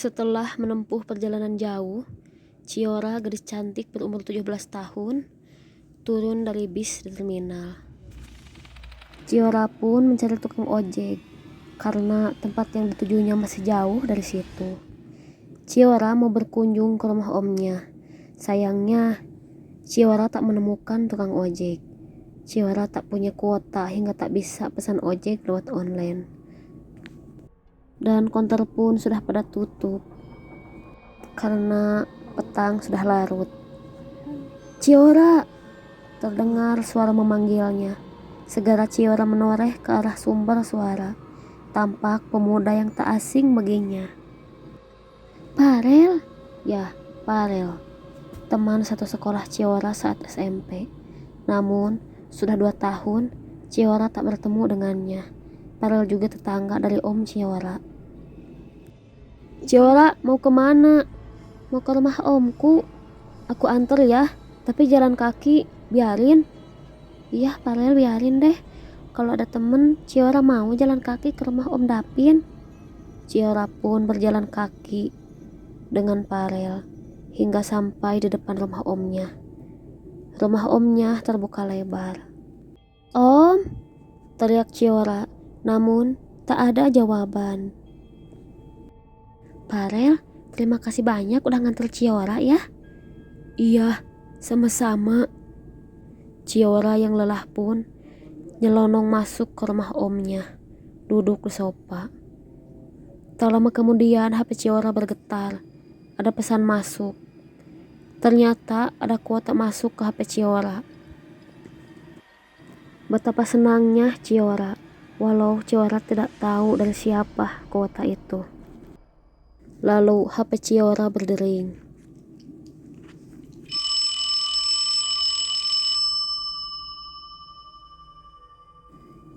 Setelah menempuh perjalanan jauh, Ciora, gadis cantik berumur 17 tahun, turun dari bis di terminal. Ciora pun mencari tukang ojek karena tempat yang ditujunya masih jauh dari situ. Ciora mau berkunjung ke rumah omnya. Sayangnya, Ciora tak menemukan tukang ojek. Ciora tak punya kuota hingga tak bisa pesan ojek lewat online. Dan konter pun sudah pada tutup karena petang sudah larut. Ciora! Terdengar suara memanggilnya. Segera Ciora menoreh ke arah sumber suara. Tampak pemuda yang tak asing baginya. Parel? Ya, Parel. Teman satu sekolah Ciora saat SMP. Namun, sudah 2 tahun, Ciora tak bertemu dengannya. Parel juga tetangga dari Om Ciora. Ciora, mau kemana? Mau ke rumah omku. Aku antar ya, tapi jalan kaki, biarin. Iya, Parel, biarin deh. Kalau ada temen, Ciora mau jalan kaki ke rumah Om Dapin. Ciora pun berjalan kaki dengan Parel hingga sampai di depan rumah omnya. Rumah omnya terbuka lebar. Om, teriak Ciora, namun tak ada jawaban. Parel, terima kasih banyak udah nganter Ciora ya. Iya, sama-sama. Ciora yang lelah pun nyelonong masuk ke rumah omnya, duduk di sofa. Tak lama kemudian HP Ciora bergetar. Ada pesan masuk. Ternyata ada kuota masuk ke HP Ciora. Betapa senangnya Ciora, walau Ciora tidak tahu dari siapa kuota itu. Lalu HP Ciora berdering.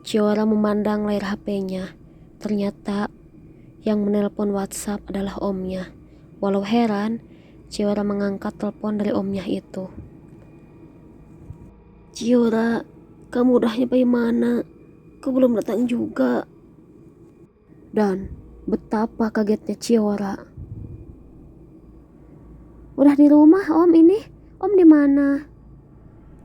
Ciora memandang layar HP-nya. Ternyata yang menelpon WhatsApp adalah omnya. Walau heran, Ciora mengangkat telepon dari omnya itu. Ciora, kamu udah nyampe mana? Kau belum datang juga. Dan betapa kagetnya Ciora. Udah di rumah om ini. Om di mana?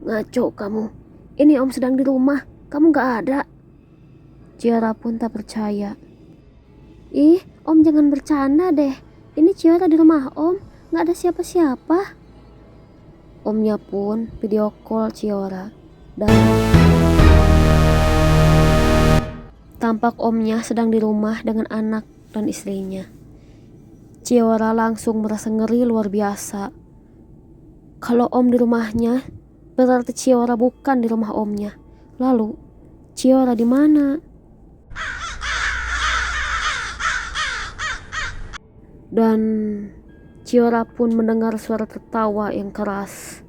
Ngaco kamu. Ini om sedang di rumah. Kamu gak ada. Ciora pun tak percaya. Ih, om jangan bercanda deh. Ini Ciora di rumah om. Gak ada siapa-siapa. Omnya pun video call Ciora. Dan tampak omnya sedang di rumah dengan anak dan istrinya. Ciora langsung merasa ngeri luar biasa. Kalau om di rumahnya, berarti Ciora bukan di rumah omnya. Lalu, Ciora di mana? Dan Ciora pun mendengar suara tertawa yang keras.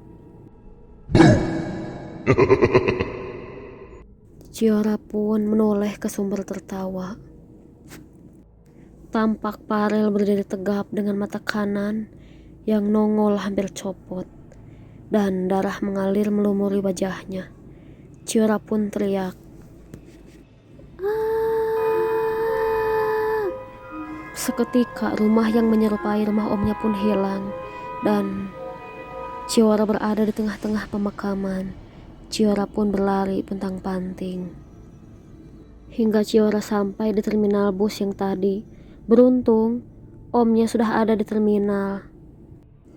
Ciora pun menoleh ke sumber tertawa. Tampak Parel berdiri tegap dengan mata kanan yang nongol hampir copot. Dan darah mengalir melumuri wajahnya. Ciora pun teriak. Seketika rumah yang menyerupai rumah omnya pun hilang. Dan Ciora berada di tengah-tengah pemakaman. Ciora pun berlari pontang-panting hingga Ciora sampai di terminal bus yang tadi. Beruntung omnya sudah ada di terminal.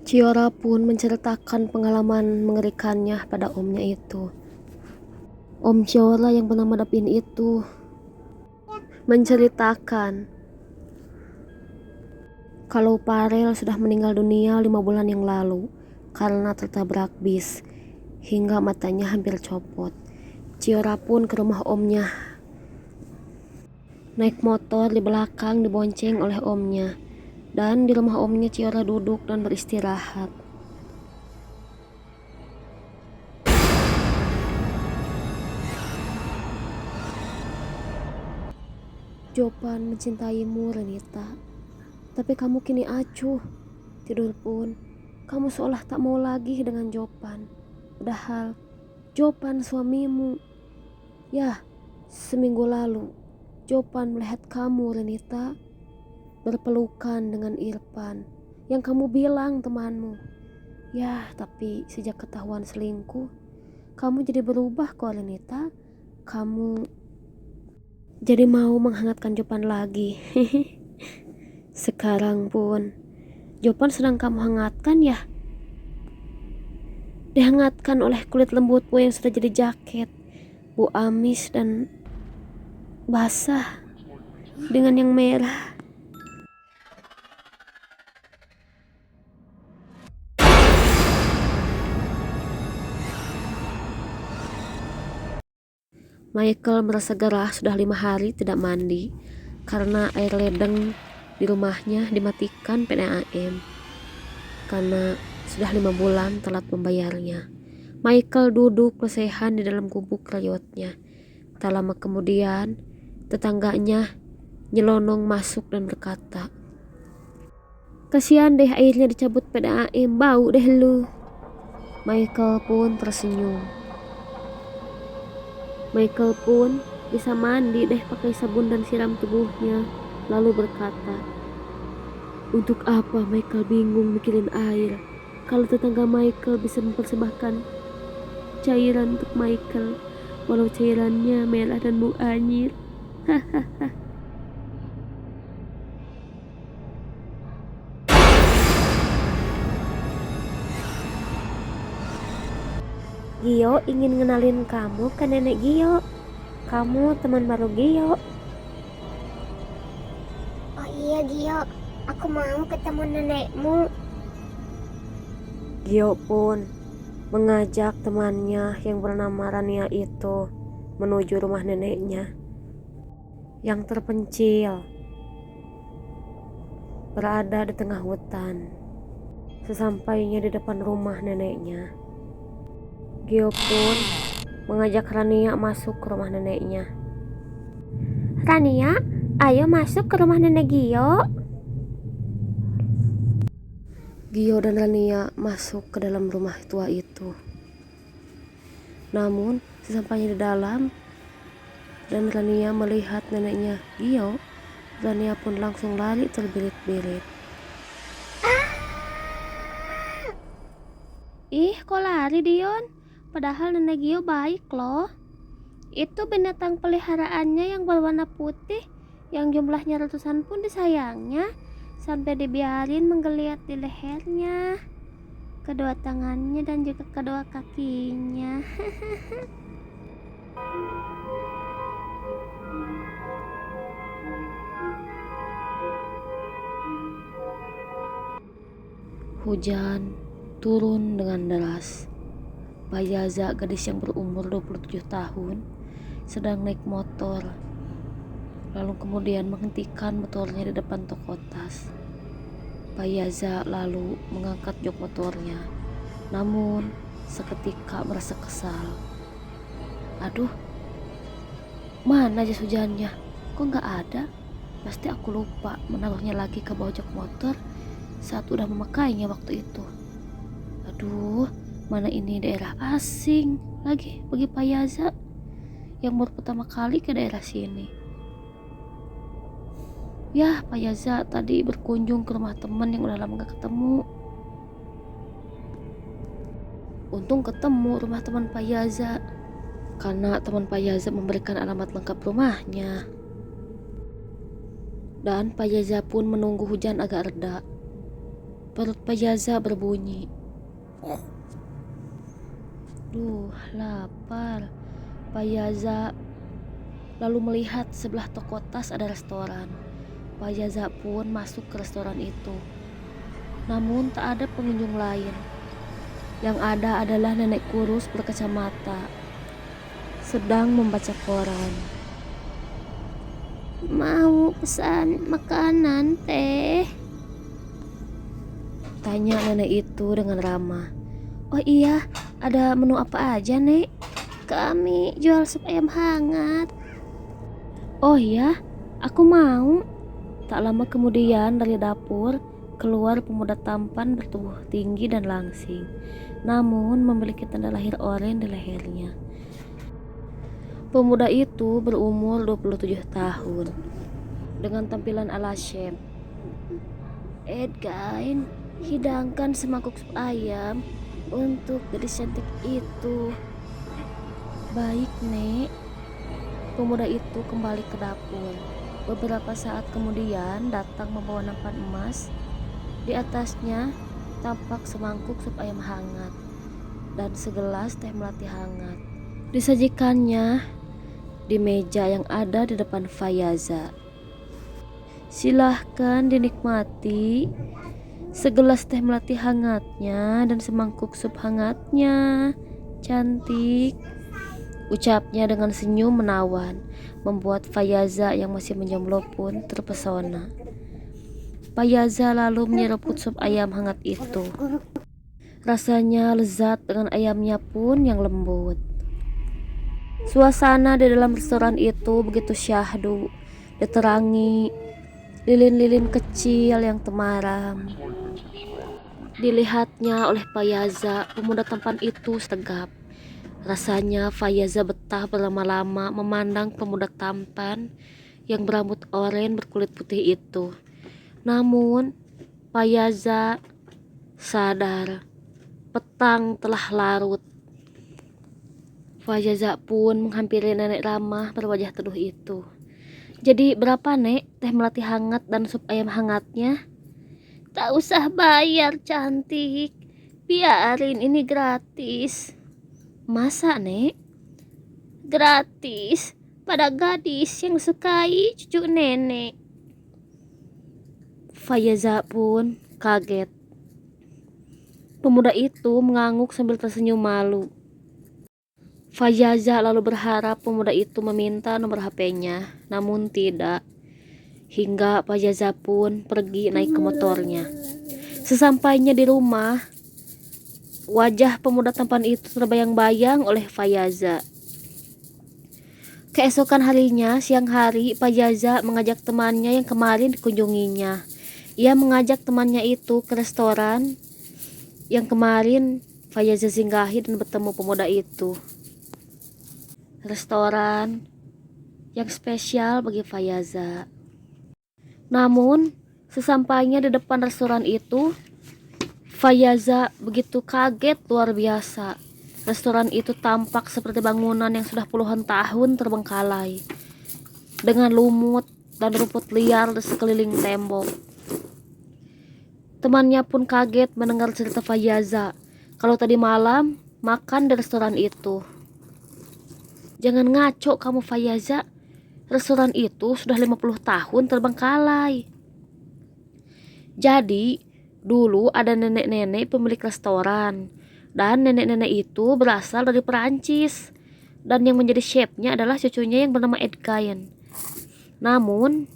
Ciora pun menceritakan pengalaman mengerikannya pada omnya itu. Om Ciora yang bernama Dapin itu menceritakan kalau Parel sudah meninggal dunia 5 bulan yang lalu karena tertabrak bis hingga matanya hampir copot. Ciora pun ke rumah omnya. Naik motor di belakang dibonceng oleh omnya. Dan di rumah omnya Ciora duduk dan beristirahat. Jopan mencintaimu, Renita. Tapi kamu kini acuh. Tidur pun kamu seolah tak mau lagi dengan Jopan. Padahal Jopan suamimu. Ya, seminggu lalu Jopan melihat kamu, Renita. berpelukan dengan Irfan yang kamu bilang temanmu. Ya, tapi sejak ketahuan selingkuh, kamu jadi berubah kok Renita. Kamu jadi mau menghangatkan Jopan lagi. Sekarang pun Jopan sedang kamu hangatkan ya. Dihangatkan oleh kulit lembutmu yang sudah jadi jaket, bau amis dan basah dengan yang merah. Michael merasa gerah sudah 5 hari tidak mandi karena air ledeng di rumahnya dimatikan PDAM karena sudah 5 bulan telat membayarnya. Michael duduk lesehan di dalam gubuk rayotnya. Tak lama kemudian tetangganya nyelonong masuk dan berkata, "Kasihan deh airnya dicabut PDAM, bau deh lu." Michael pun tersenyum. Michael pun bisa mandi deh pakai sabun dan siram tubuhnya, lalu berkata, "Untuk apa Michael bingung mikirin air kalau tetangga Michael bisa mempersembahkan cairan untuk Michael walau cairannya merah dan bau anyir." Gio ingin ngenalin kamu ke nenek Gio. Kamu teman baru Gio. Oh iya Gio, aku mau ketemu nenekmu. Gio pun mengajak temannya yang bernama Rania itu menuju rumah neneknya yang terpencil berada di tengah hutan. Sesampainya di depan rumah neneknya, Gio pun mengajak Rania masuk ke rumah neneknya. "Rania, ayo masuk ke rumah nenek Gio." Gio dan Rania masuk ke dalam rumah tua itu. Namun sesampainya di dalam dan Rania melihat neneknya Gio, Rania pun langsung lari terbirit-birit. "Ih, kok lari Dion? Padahal nenek Gio baik loh. Itu binatang peliharaannya yang berwarna putih, yang jumlahnya ratusan pun disayangnya, sampai dibiarin menggeliat di lehernya, kedua tangannya dan juga kedua kakinya." Hujan turun dengan deras. Payaza, gadis yang berumur 27 tahun, sedang naik motor. Lalu kemudian menghentikan motornya di depan toko tas. Payaza lalu mengangkat jok motornya. Namun seketika merasa kesal. "Aduh, mana jas hujannya? Kok nggak ada? Pasti aku lupa menaruhnya lagi ke bawah jok motor saat udah memakainya waktu itu. Aduh, mana ini daerah asing lagi bagi Payaza yang baru pertama kali ke daerah sini. Ya, Payaza tadi berkunjung ke rumah teman yang udah lama gak ketemu. Untung ketemu rumah teman Payaza, karena teman Payaza memberikan alamat lengkap rumahnya. Dan Payaza pun menunggu hujan agak reda. Perut Payaza berbunyi. Duh, lapar. Payaza lalu melihat sebelah toko tas ada restoran. Payaza pun masuk ke restoran itu. Namun tak ada pengunjung lain. Yang ada adalah nenek kurus berkacamata sedang membaca koran. "Mau pesan makanan, teh?" tanya nenek itu dengan ramah. "Oh iya, ada menu apa aja, Nek? Kami jual sup ayam hangat." "Oh iya, aku mau." Tak lama kemudian dari dapur keluar pemuda tampan bertubuh tinggi dan langsing, namun memiliki tanda lahir oranye di lehernya. Pemuda itu berumur 27 tahun dengan tampilan ala chef. Edgain, hidangkan semangkuk sup ayam untuk gadis cantik itu. Baik, Nek. Pemuda itu kembali ke dapur. Beberapa saat kemudian datang membawa nampan emas. Di atasnya tampak semangkuk sup ayam hangat dan segelas teh melati hangat. Disajikannya di meja yang ada di depan Fayaza. Silahkan dinikmati segelas teh melati hangatnya dan semangkuk sup hangatnya, cantik. Ucapnya dengan senyum menawan, membuat Fayaza yang masih menjomblo pun terpesona. Fayaza lalu menyeruput sup ayam hangat itu. Rasanya lezat dengan ayamnya pun yang lembut. Suasana di dalam restoran itu begitu syahdu, diterangi lilin-lilin kecil yang temaram. Dilihatnya oleh Fayaza, pemuda tampan itu tegap. Rasanya Fayaza betah berlama-lama memandang pemuda tampan yang berambut oranye berkulit putih itu. Namun Fayaza sadar petang telah larut. Fayaza pun menghampiri nenek ramah berwajah teduh itu. Jadi berapa, Nek, teh melati hangat dan sup ayam hangatnya? Tak usah bayar, cantik. Biarin, ini gratis. Masa, Nek? Gratis pada gadis yang sukai cucu nenek. Fayaza pun kaget. Pemuda itu mengangguk sambil tersenyum malu. Fayaza lalu berharap pemuda itu meminta nomor HP-nya, namun tidak. Hingga Fayaza pun pergi naik ke motornya. Sesampainya di rumah, wajah pemuda tampan itu terbayang-bayang oleh Fayaza. Keesokan harinya, siang hari, Fayaza mengajak temannya yang kemarin dikunjunginya. Ia mengajak temannya itu ke restoran yang kemarin Fayaza singgahi dan bertemu pemuda itu. Restoran yang spesial bagi Fayaza. Namun, sesampainya di depan restoran itu, Fayaza begitu kaget luar biasa. Restoran itu tampak seperti bangunan yang sudah puluhan tahun terbengkalai, dengan lumut dan rumput liar di sekeliling tembok. Temannya pun kaget mendengar cerita Fayaza kalau tadi malam makan di restoran itu. Jangan ngaco kamu, Fayaza. Restoran itu sudah 50 tahun terbengkalai. Jadi, dulu ada nenek-nenek pemilik restoran. Dan nenek-nenek itu berasal dari Perancis. Dan yang menjadi chefnya adalah cucunya yang bernama Edgain. Namun,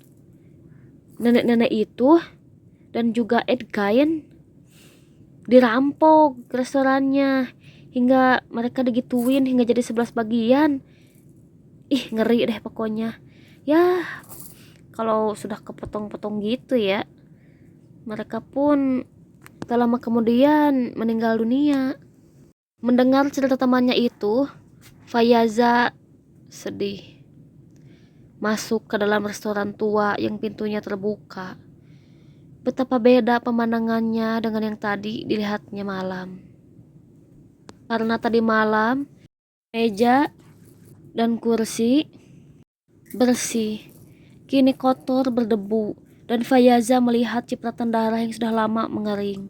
nenek-nenek itu dan juga Edgain dirampok restorannya. Hingga mereka digituin hingga jadi 11 bagian. Ih, ngeri deh pokoknya. Ya, kalau sudah kepotong-potong gitu ya. Mereka pun tak lama kemudian meninggal dunia. Mendengar cerita temannya itu, Fayaza sedih. Masuk ke dalam restoran tua yang pintunya terbuka. Betapa beda pemandangannya dengan yang tadi dilihatnya malam. Karena tadi malam, meja dan kursi bersih, kini kotor berdebu. Dan Fayaza melihat cipratan darah yang sudah lama mengering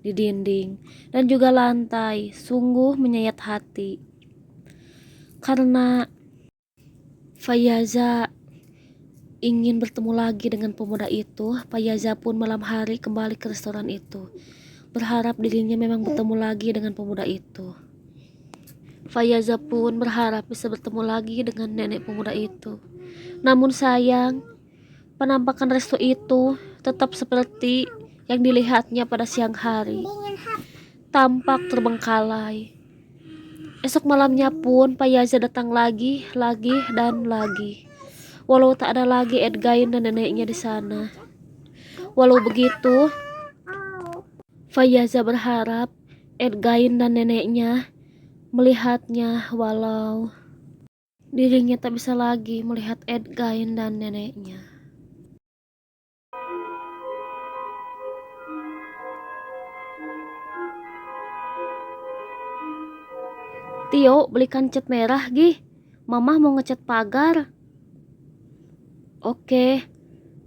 di dinding dan juga lantai. Sungguh menyayat hati. Karena Fayaza ingin bertemu lagi dengan pemuda itu, Fayaza pun malam hari kembali ke restoran itu, berharap dirinya memang bertemu lagi dengan pemuda itu. Fayaza pun berharap bisa bertemu lagi dengan nenek pemuda itu. Namun sayang, penampakan resto itu tetap seperti yang dilihatnya pada siang hari. Tampak terbengkalai. Esok malamnya pun Fayaza datang lagi dan lagi. Walau tak ada lagi Edgain dan neneknya di sana. Walau begitu, Fayaza berharap Edgain dan neneknya melihatnya, walau dirinya tak bisa lagi melihat Edgain dan neneknya. Tio, belikan cat merah, Gih. Mama mau ngecat pagar. Oke.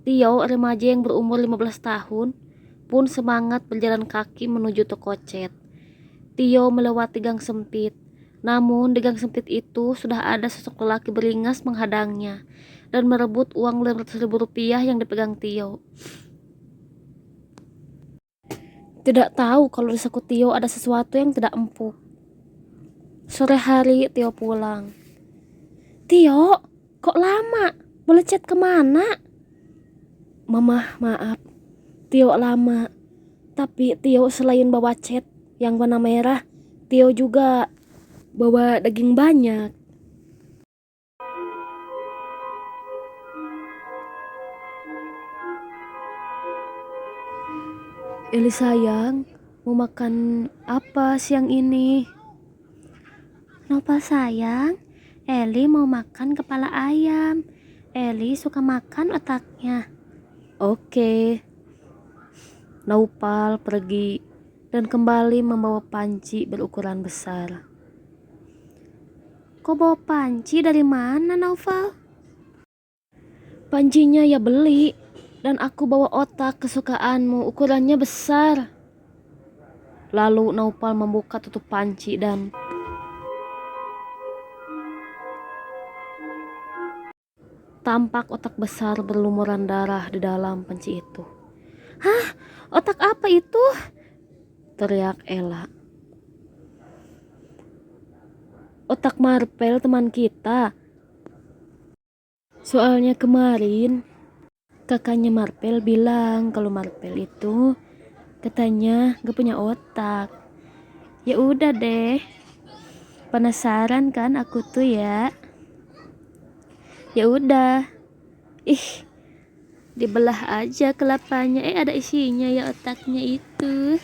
Tio, remaja yang berumur 15 tahun, pun semangat berjalan kaki menuju toko cat. Tio melewati gang sempit. Namun di gang sempit itu sudah ada sosok lelaki beringas menghadangnya dan merebut uang 500.000 rupiah yang dipegang Tio. Tidak tahu kalau di saku Tio ada sesuatu yang tidak empuk. Sore hari Tio pulang. Tio, kok lama? Boleh chat kemana? Mama, maaf. Tio lama. Tapi Tio selain bawa cat yang warna merah, Tio juga bawa daging banyak. Eli sayang, mau makan apa siang ini? Nopal sayang, Eli mau makan kepala ayam. Eli suka makan otaknya. Oke. Naupal pergi dan kembali membawa panci berukuran besar. Kau bawa panci dari mana, Naufal? Pancinya ya beli, dan aku bawa otak kesukaanmu, ukurannya besar. Lalu Naupal membuka tutup panci dan tampak otak besar berlumuran darah di dalam panci itu. Hah? Otak apa itu? Teriak Ella. Otak Marpel teman kita. Soalnya kemarin kakaknya Marpel bilang kalau Marpel itu katanya gak punya otak. Ya udah deh. Penasaran kan aku tuh ya. Ya udah. Ih, dibelah aja kelapanya. Ada isinya ya otaknya itu.